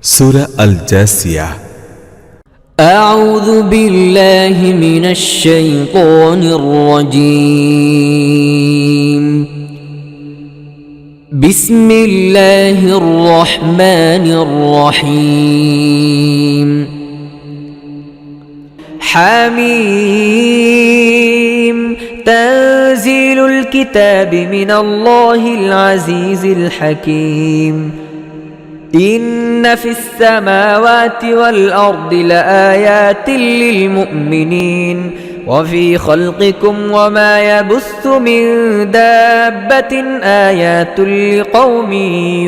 সূরা আল জাসিয়া। أعوذ بالله من الشيطان الرجيم. بسم الله الرحمن الرحيم. حميم تنزيل الكتاب من الله العزيز الحكيم. إن في السماوات والأرض لآيات للمؤمنين وفي خلقكم وما يبث من دابة آيات لقوم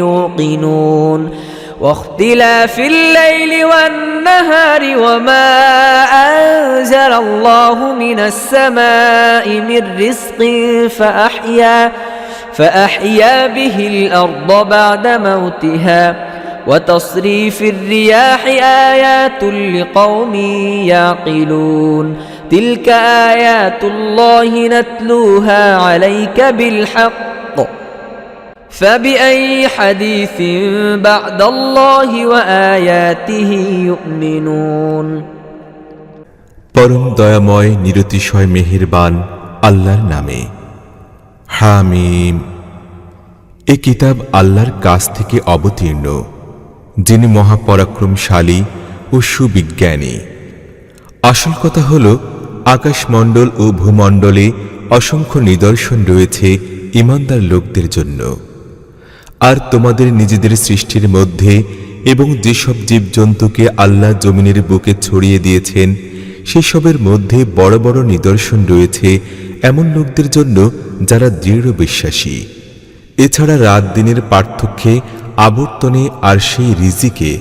يوقنون واختلاف الليل والنهار وما أنزل الله من السماء من رزق فأحيا به الأرض بعد موتها وتصريف الرياح آيات لقوم يعقلون تلك آيات الله نتلوها عليك بالحق فبأي حديث بعد الله وآياته يؤمنون. পরম দয়াময় নিরতিশয় মেহেরবান আল্লাহর নামে। হামিম। এ কিতাব আল্লাহর কাছ থেকে অবতীর্ণ, যিনি মহাপরাক্রমশালী ও সুবিজ্ঞানী। আসল কথা হল, আকাশমণ্ডল ও ভূমণ্ডলে অসংখ্য নিদর্শন রয়েছে ঈমানদার লোকদের জন্য। আর তোমাদের নিজেদের সৃষ্টির মধ্যে এবং যেসব জীবজন্তুকে আল্লাহ জমিনের বুকে ছড়িয়ে দিয়েছেন সেসবের মধ্যে বড় বড় নিদর্শন রয়েছে এমন লোকদের জন্য যারা দৃঢ় বিশ্বাসী। এছাড়া রাত দিনের পার্থক্যে, আবর্তনে আর সেই রিজিকে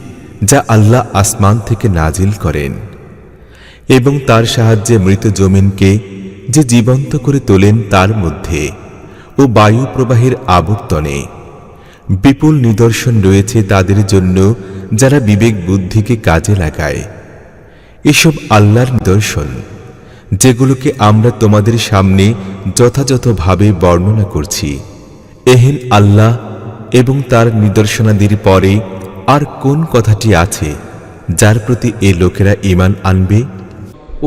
যা আল্লাহ আসমান থেকে নাজিল করেন, এবং তার সাহায্যে মৃত জমিনকে যে জীবন্ত করে তোলেন তার মধ্যে, ও বায়ু প্রবাহের আবর্তনে বিপুল নিদর্শন রয়েছে তাদের জন্য যারা বিবেক বুদ্ধিকে কাজে লাগায়। এসব আল্লাহর নিদর্শন, যেগুলোকে আমরা তোমাদের সামনে যথাযথভাবে বর্ণনা করছি। এহেন আল্লাহ এবং তার নিদর্শনাদির পরে আর কোন কথাটি আছে যার প্রতি এ লোকেরা ঈমান আনবে?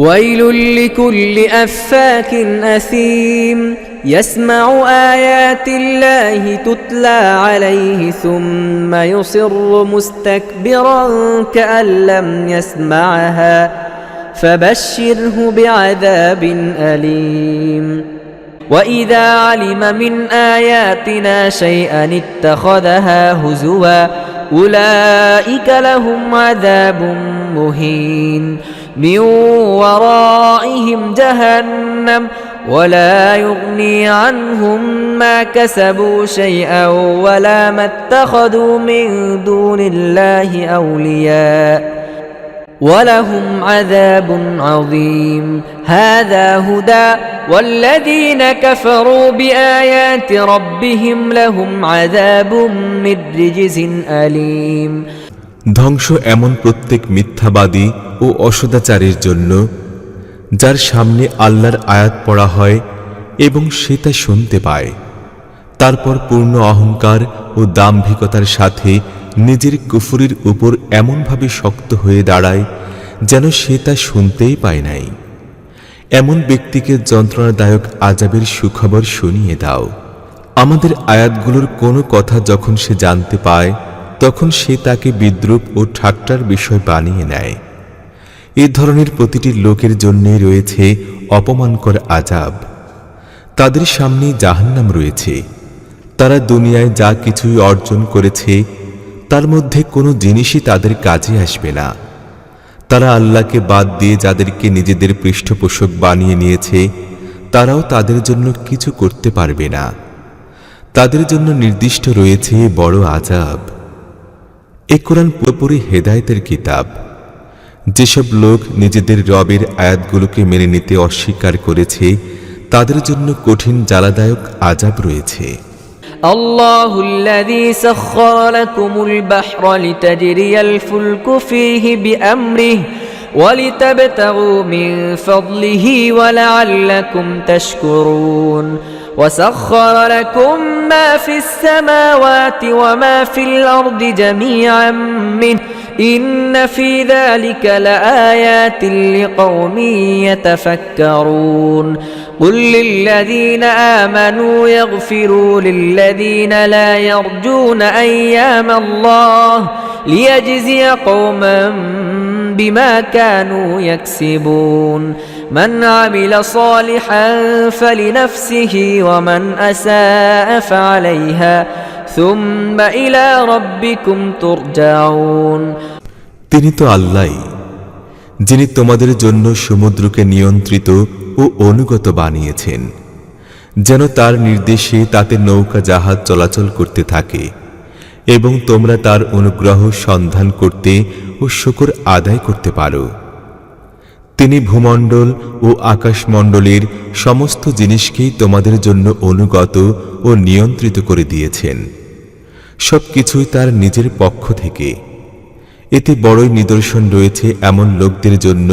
ويل لكل أفاك أثيم يسمع آيات الله تتلى عليه ثم يصر مستكبرا كأن لم يسمعها فبشره بعذاب أليم. وإذا علم من آياتنا شيئا اتخذها هزوا أولئك لهم عذاب مهين من ورائهم جهنم ولا يغني عنهم ما كسبوا شيئا ولا ما اتخذوا من دون الله أولياء ولهم عذاب عظيم. هذا هدى والذين كفروا بآيات ربهم لهم عذاب من رجز أليم. ধ্বংস এমন প্রত্যেক মিথ্যাবাদী ও অসদাচারের জন্য যার সামনে আল্লাহর আয়াত পড়া হয় এবং সে তা শুনতে পায়, তারপর পূর্ণ অহংকার ও দাম্ভিকতার সাথে নিজের কুফরির উপর এমনভাবে শক্ত হয়ে দাঁড়ায় যেন সে তা শুনতেই পায় নাই। এমন ব্যক্তিকে যন্ত্রণাদায়ক আযাবের সুখবর শুনিয়ে দাও। আমাদের আয়াতগুলোর কোনো কথা যখন সে জানতে পায় তখন সে তাকে বিদ্রূপ ও ঠাট্টার বিষয় বানিয়ে নেয়। এ ধরনের প্রতিটি লোকের জন্যই রয়েছে অপমানকর আযাব। তাদের সামনে জাহান্নাম রয়েছে। তারা দুনিয়ায় যা কিছুই অর্জন করেছে তার মধ্যে কোনো জিনিসই তাদের কাজে আসবে না। তারা আল্লাহকে বাদ দিয়ে যাদেরকে নিজেদের পৃষ্ঠপোষক বানিয়ে নিয়েছে তারাও তাদের জন্য কিছু করতে পারবে না। তাদের জন্য নির্দিষ্ট রয়েছে বড় আযাব। এ কোরআন পুরোপুরি হেদায়েতের কিতাব। যেসব লোক নিজেদের রবের আয়াতগুলোকে মেনে নিতে অস্বীকার করেছে তাদের জন্য কঠিন জ্বালাদায়ক আযাব রয়েছে। الله الذي سخر لكم البحر لتجري الفلك فيه بأمره ولتبتغوا من فضله ولعلكم تشكرون وسخر لكم ما في السماوات وما في الأرض جميعا منه إن في ذلك لآيات لقوم يتفكرون قل للذين آمنوا يغفروا للذين لا يرجون أيام الله ليجزي قوما بما كانوا يكسبون من عمل صالحا فلنفسه ومن أساء فعليها ثم إلى ربكم ترجعون তিনি তো আল্লাহই যিনি তোমাদের জন্য সমুদ্রকে নিয়ন্ত্রিত ও অনুগত বানিয়েছেন যেন তার নির্দেশে তাতে নৌকা জাহাজ চলাচল করতে থাকে এবং তোমরা তার অনুগ্রহ সন্ধান করতে ও শুকর আদায় করতে পারো তিনি ভূমণ্ডল ও আকাশমণ্ডলের সমস্ত জিনিসকেই তোমাদের জন্য অনুগত ও নিয়ন্ত্রিত করে দিয়েছেন সবকিছুই তার নিজের পক্ষ থেকে এতে বড়ই নিদর্শন রয়েছে এমন লোকদের জন্য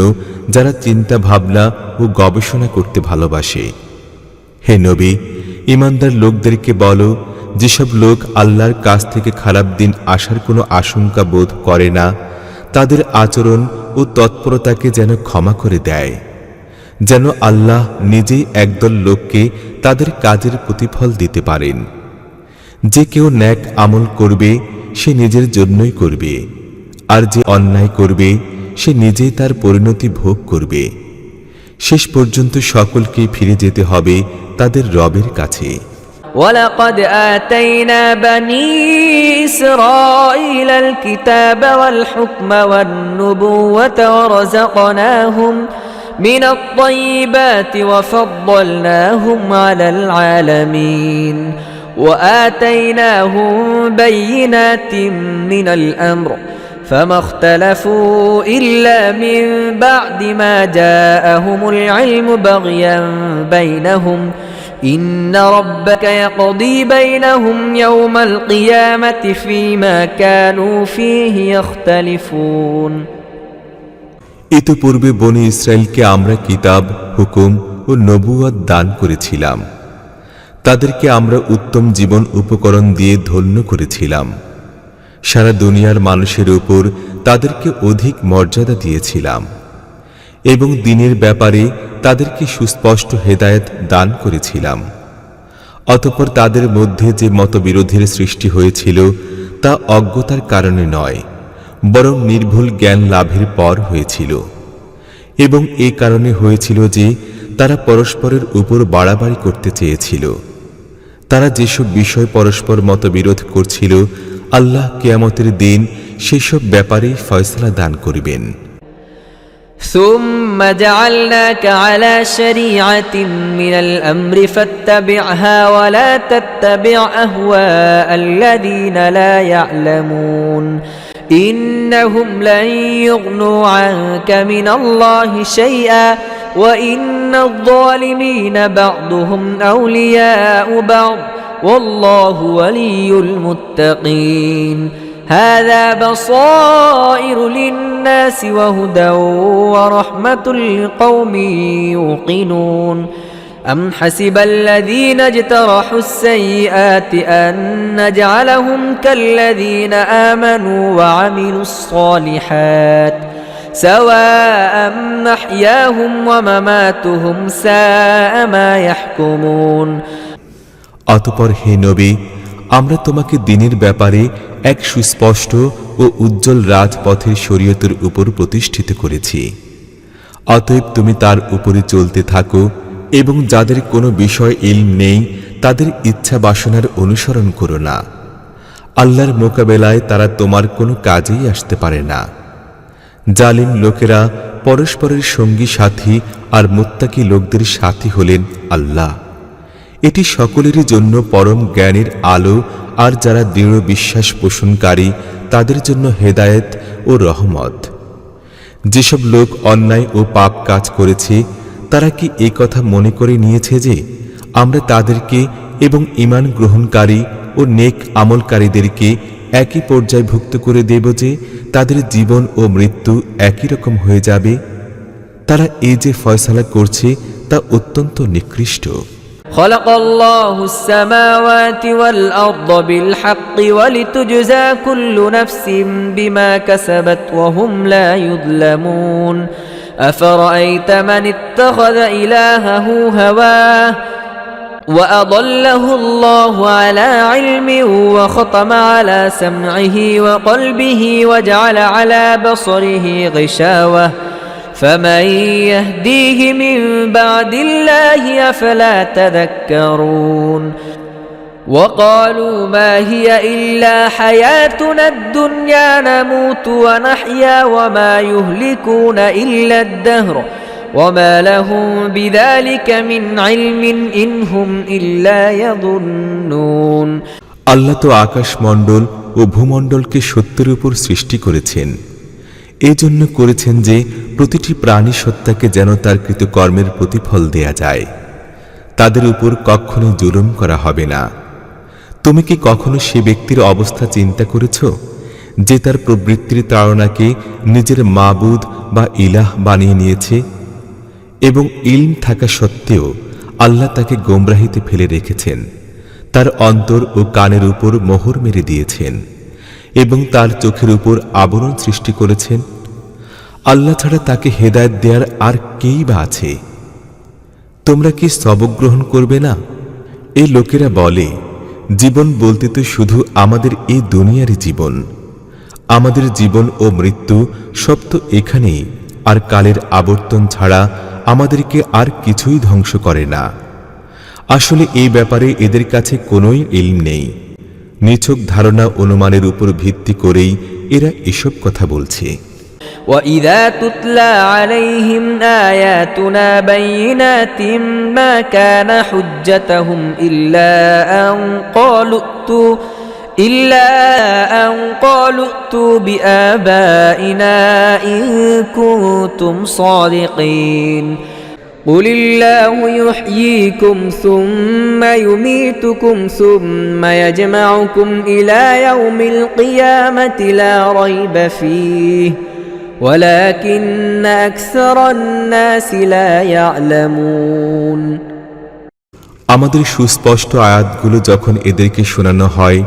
যারা চিন্তা ভাবনা ও গবেষণা করতে ভালোবাসে হে নবী ঈমানদার লোকদেরকে বলো যেসব লোক আল্লাহর কাছ থেকে খারাপ দিন আসার কোনো আশঙ্কা বোধ করে না তাদের আচরণ ও তৎপরতাকে যেন ক্ষমা করে দেয় যেন আল্লাহ নিজেই একদল লোককে তাদের কাজের প্রতিফল দিতে পারেন যে কেউ নেক আমল করবে সে নিজের জন্যই করবে আর যে অন্যায় করবে সে নিজেই তার পরিণতি ভোগ করবে শেষ পর্যন্ত সকলকেই ফিরে যেতে হবে তাদের রবের কাছে ولقد آتينا بني إسرائيل الكتاب والحكم والنبوة ورزقناهم من الطيبات وفضلناهم على العالمين وآتيناهم بينات من الأمر فما اختلفوا إلا من بعد ما جاءهم العلم بغيا بينهم إن ربك يقضي بينهم يوم القيامة فيما كانوا فيه يختلفون ইতিপূর্বে বনি ইসরাইলকে আমরা কিতাব হুকুম ও নবুয়ত দান করেছিলাম তাদেরকে আমরা উত্তম জীবন উপকরণ দিয়ে ধন্য করেছিলাম সারা দুনিয়ার মানুষের উপর তাদেরকে অধিক মর্যাদা দিয়েছিলাম এবং দ্বীনের ব্যাপারে তাদেরকে সুস্পষ্ট হেদায়েত দান করেছিলাম অতঃপর তাদের মধ্যে যে মতবিরোধের সৃষ্টি হয়েছিল তা অজ্ঞতার কারণে নয় বরং নির্ভুল জ্ঞান লাভের পর হয়েছিল এবং এই কারণে হয়েছিল যে তারা পরস্পরের উপর বাড়াবাড়ি করতে চেয়েছিল তারা যেসব বিষয় পরস্পর মতবিরোধ করছিল আল্লাহ কিয়ামতের দিন সেসব ব্যাপারেই ফয়সালা দান করিবেন ثم جعلناك على شريعة من الأمر فاتبعها ولا تتبع أهواء الذين لا يعلمون إنهم لن يغنوا عنك من الله شيئا وإن الظالمين بعضهم أولياء بعض والله ولي المتقين هذا بصائر للناس وهدى ورحمة لقوم يوقنون أم حسب الذين اجترحوا السيئات أن نجعلهم كالذين آمنوا وعملوا الصالحات سواء محياهم ومماتهم ساء ما يحكمون অতঃপর হে নবী আমরা তোমাকে দ্বীনের ব্যাপারে এক সুস্পষ্ট ও উজ্জ্বল রাজপথের শরীয়তের উপর প্রতিষ্ঠিত করেছি অতএব তুমি তার উপরে চলতে থাকো এবং যাদের কোনো বিষয় ইলম নেই তাদের ইচ্ছা বাসনার অনুসরণ করো না আল্লাহর মোকাবেলায় তারা তোমার কোনো কাজেই আসতে পারে না জালিম লোকেরা পরস্পরের সঙ্গী সাথী আর মুত্তাকি লোকদের সাথী হলেন আল্লাহ এটি সকলেরই জন্য পরম জ্ঞানের আলো আর যারা দৃঢ় বিশ্বাস পোষণকারী তাদের জন্য হেদায়েত ও রহমত যেসব লোক অন্যায় ও পাপ কাজ করেছে তারা কি এই কথা মনে করে নিয়েছে যে আমরা তাদেরকে এবং ঈমান গ্রহণকারী ও নেক আমলকারীদেরকে একই পর্যায়ভুক্ত করে দেব যে তাদের জীবন ও মৃত্যু একই রকম হয়ে যাবে তারা এই যে ফয়সালা করছে তা অত্যন্ত নিকৃষ্ট خلق الله السماوات والأرض بالحق ولتجزى كل نفس بما كسبت وهم لا يظلمون أفرأيت من اتخذ إلهه هواه وأضله الله على علم وختم على سمعه وقلبه وجعل على بصره غشاوة فمن يهديه من بعد الله أفلا تذكرون وقالوا ما هي إلا حياتنا الدنيا نموت ونحيا وما يهلكون إلا الدهر وما لهم بذلك من علم إن هم إلا يظنون আল্লাহ তো আকাশমণ্ডল ও ভূমণ্ডলকে সত্যের উপর সৃষ্টি করেছেন। এই জন্য করেছেন যে প্রতিটি প্রাণী সত্তাকে যেন তার কৃতকর্মের প্রতিফল দেয়া যায়, তাদের উপর কখনো জুলুম করা হবে না। তুমি কি কখনো সে ব্যক্তির অবস্থা চিন্তা করেছ যে তার প্রবৃত্তির তাড়নাকে নিজের মাবুদ বা ইলাহ বানিয়ে নিয়েছে এবং ইলম থাকা সত্ত্বেও আল্লাহ তাকে গোমরাহিতে ফেলে রেখেছেন, তার অন্তর ও কানের উপর মোহর মেরে দিয়েছেন এবং তার চোখের উপর আবরণ সৃষ্টি করেছেন। আল্লাহ ছাড়া তাকে হেদায়েত দেওয়ার আর কেই বা আছে? তোমরা কি সবক গ্রহণ করবে না? এই লোকেরা বলে, জীবন বলতে তো শুধু আমাদের এই দুনিয়ারই জীবন, আমাদের জীবন ও মৃত্যু সব তো এখানেই, আর কালের আবর্তন ছাড়া আমাদেরকে আর কিছুই ধ্বংস করে না। আসলে এই ব্যাপারে এদের কাছে কোনোই ইলম নেই। নিছক ধারণা অনুমানের উপর ভিত্তি করেই এরা এসব কথা বলছে। وَإِذَا تُتْلَى عَلَيْهِمْ آيَاتُنَا بَيِّنَاتٍ مَا كَانَ حُجَّتُهُمْ إِلَّا أَنْ قَالُوا ائْتُوا بِآبَائِنَا إِن كُنتُمْ صَادِقِينَ قُلِ اللَّهُ يُحْيِيكُمْ ثُمَّ يُمِيتُكُمْ ثُمَّ يَجْمَعُكُمْ إِلَى يَوْمِ الْقِيَامَةِ لَا رَيْبَ فِيهِ ولكن أكثر الناس لا يعلمون আমাদের সুস্পষ্ট আয়াতগুলো যখন এদেরকে শোনানো হয়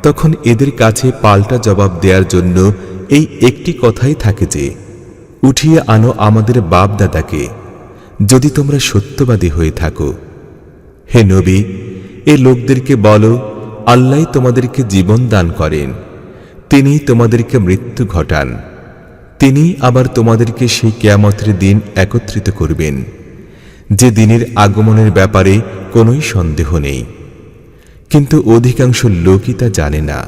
তখন এদের কাছে পাল্টা জবাব দেওয়ার জন্য এই একটি কথাই থাকে যে, উঠিয়ে আনো আমাদের বাপ দাদাকে যদি তোমরা সত্যবাদী হয়ে থাকো। হে নবী, এই লোকদেরকে বলো, আল্লাহই তোমাদেরকে জীবন দান করেন, তিনিই তোমাদেরকে মৃত্যু ঘটান, তিনি আবার তোমাদেরকে সেই কিয়ামতের দিন একত্রিত করবেন, যে দিনের আগমনের ব্যাপারে কোনোই সন্দেহ নেই, কিন্তু অধিকাংশ লোকই তা জানে না।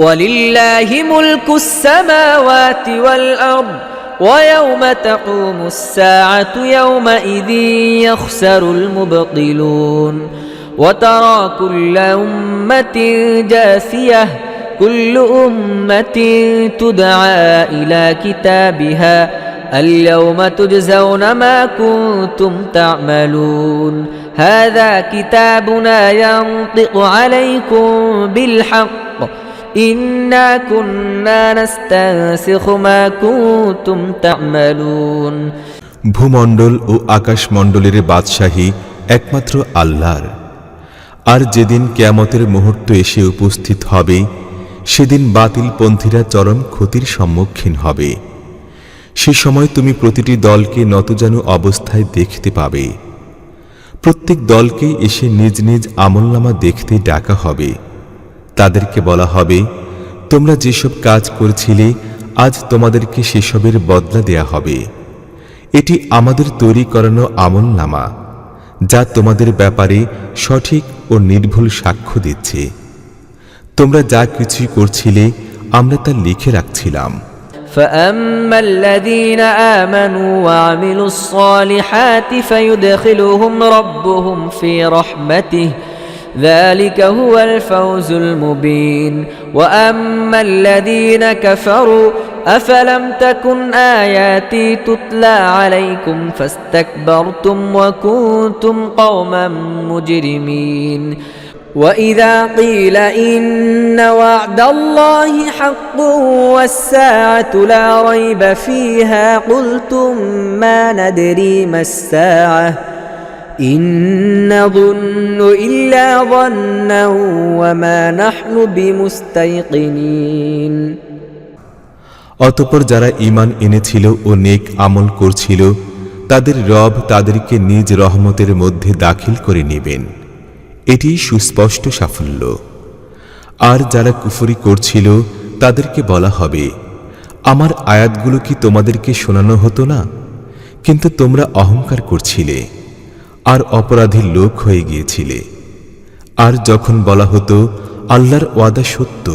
ওয়ালিল্লাহি মুলকুস সামাওয়াতি ওয়াল আরদ ওয়া ইয়াওমা তাকুমুস সাআতু ইয়াওমাইযিন ইয়াখসারুল মুবতিলুন ওয়া তারা কুল্লা উম্মাতিন জাসিয়াহ كل أمة تدعى إلى كتابها اليوم تجزون ما كنتم تعملون هذا كتابنا ينطق عليكم بالحق إنا كنا نستنسخ ما كنتم تعملون ভূমণ্ডল ও আকাশমণ্ডলের বাদশাহী একমাত্র আল্লাহর। আর যেদিন কিয়ামতের মুহূর্ত এসে উপস্থিত হবে সেদিন বাতিলপন্থীরা চরম ক্ষতির সম্মুখীন হবে। সে সময় তুমি প্রতিটি দলকে নতজানু অবস্থায় দেখতে পাবে। প্রত্যেক দলকে এসে নিজ নিজ আমলনামা দেখতে ডাকা হবে। তাদেরকে বলা হবে, তোমরা যেসব কাজ করেছিলে আজ তোমাদেরকে সেসবের বদলা দেয়া হবে। এটি আমাদের তৈরি করানো আমলনামা, যা তোমাদের ব্যাপারে সঠিক ও নির্ভুল সাক্ষ্য দিচ্ছে। তোমরা যা কিছুই করছিলে আমরা তা লিখে রাখছিলাম। فأما الذين آمنوا وعملوا الصالحات فيدخلهم ربهم في رحمته ذلك هو الفوز المبين وأما الذين كفروا أفلم تكن آياتي تتلى عليكم فاستكبرتم وكنتم قوما مجرمين وإذا قيل إن وعد الله حق والساعة لا ريب فيها قلتم ما ندري ما الساعة إن نظن إلا ظنا وما نحن بمستيقنين অতঃপর যারা ঈমান এনেছিল ও নেক আমল করছিল তাদের রব তাদেরকে নিজ রহমতের মধ্যে দাখিল করে নেবেন, এটি সুস্পষ্ট সাফল্য। আর যারা কুফরি করছিল তাদেরকে বলা হবে, আমার আয়াতগুলো কি তোমাদেরকে শোনানো হতো না? কিন্তু তোমরা অহংকার করছিলে আর অপরাধীর লোক হয়ে গিয়েছিলে। আর যখন বলা হতো আল্লাহর ওয়াদা সত্য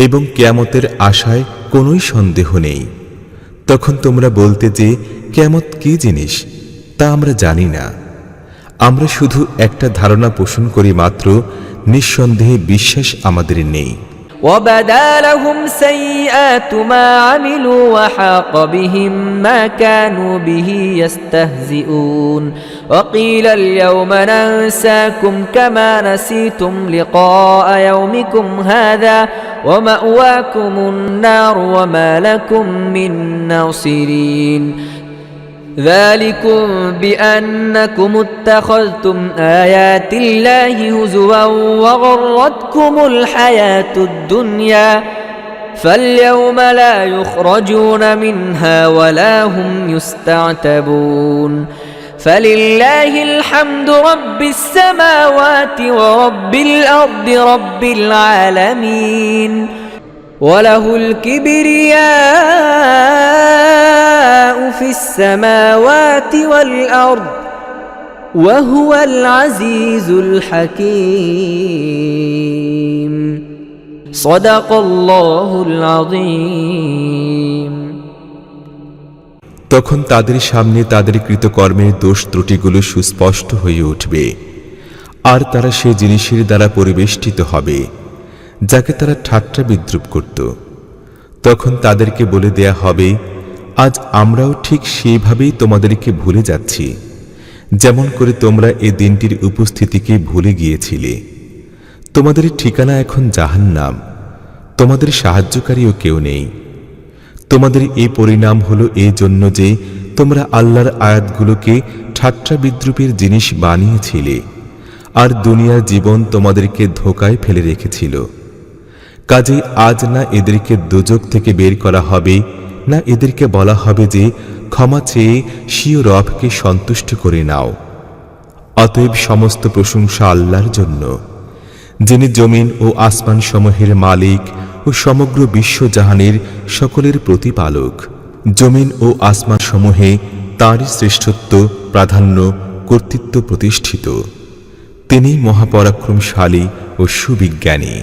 এবং কিয়ামতের আশায় কোনোই সন্দেহ নেই, তখন তোমরা বলতে যে কিয়ামত কি জিনিস তা আমরা জানি না, আমরা শুধু একটা ধারণা পোষণ করি মাত্র, নিঃসন্দেহে বিশ্বাস আমাদের নেই। وبدا لهم سيئات ما عملوا وحاق بهم ما كانوا به يستهزئون وقيل اليوم ننساكم كما نسيتم لقاء يومكم هذا ومأواكم النار وما لكم من ناصرين ذلكم بأنكم اتخذتم آيات الله هزوا وغرتكم الحياة الدنيا فاليوم لا يخرجون منها ولا هم يستعتبون فلله الحمد رب السماوات ورب الأرض رب العالمين وله الكبرياء في السماوات والأرض وهو العزيز الحكيم صدق الله العظيم তখন তাদের সামনে তাদের কৃতকর্মের দোষ ত্রুটিগুলো সুস্পষ্ট হয়ে উঠবে, আর তারা সে জিনিসের দ্বারা পরিবেষ্টিত হবে যাকে তারা ঠাট্টা বিদ্রুপ করত। তখন তাদেরকে বলে দেয়া হবে, আজ আমরাও ঠিক সেইভাবেই তোমাদেরকে ভুলে যাচ্ছি, যেমন করে তোমরা এ দিনটির উপস্থিতিকে ভুলে গিয়েছিলে। তোমাদের ঠিকানা এখন জাহান্নাম, তোমাদের সাহায্যকারীও কেউ নেই। তোমাদের এই পরিণাম হলো এই জন্য যে তোমরা আল্লাহর আয়াতগুলোকে ঠাট্টা বিদ্রুপের জিনিস বানিয়েছিলে, আর দুনিয়ার জীবন তোমাদেরকে ধোঁকায় ফেলে রেখেছিল। কাজেই আজ না এদেরকে দোজখ থেকে বের করা হবে, না এদেরকে বলা হবে যে ক্ষমা চেয়ে স্বীয় রবকে সন্তুষ্ট করে নাও। অতএব সমস্ত প্রশংসা আল্লাহর জন্য, যিনি জমিন ও আসমান সমূহের মালিক ও সমগ্র বিশ্বজাহানের সকলের প্রতিপালক। জমিন ও আসমান সমূহে তাঁরই শ্রেষ্ঠত্ব, প্রাধান্য, কর্তৃত্ব প্রতিষ্ঠিত। তিনি মহাপরাক্রমশালী ও সুবিজ্ঞানী।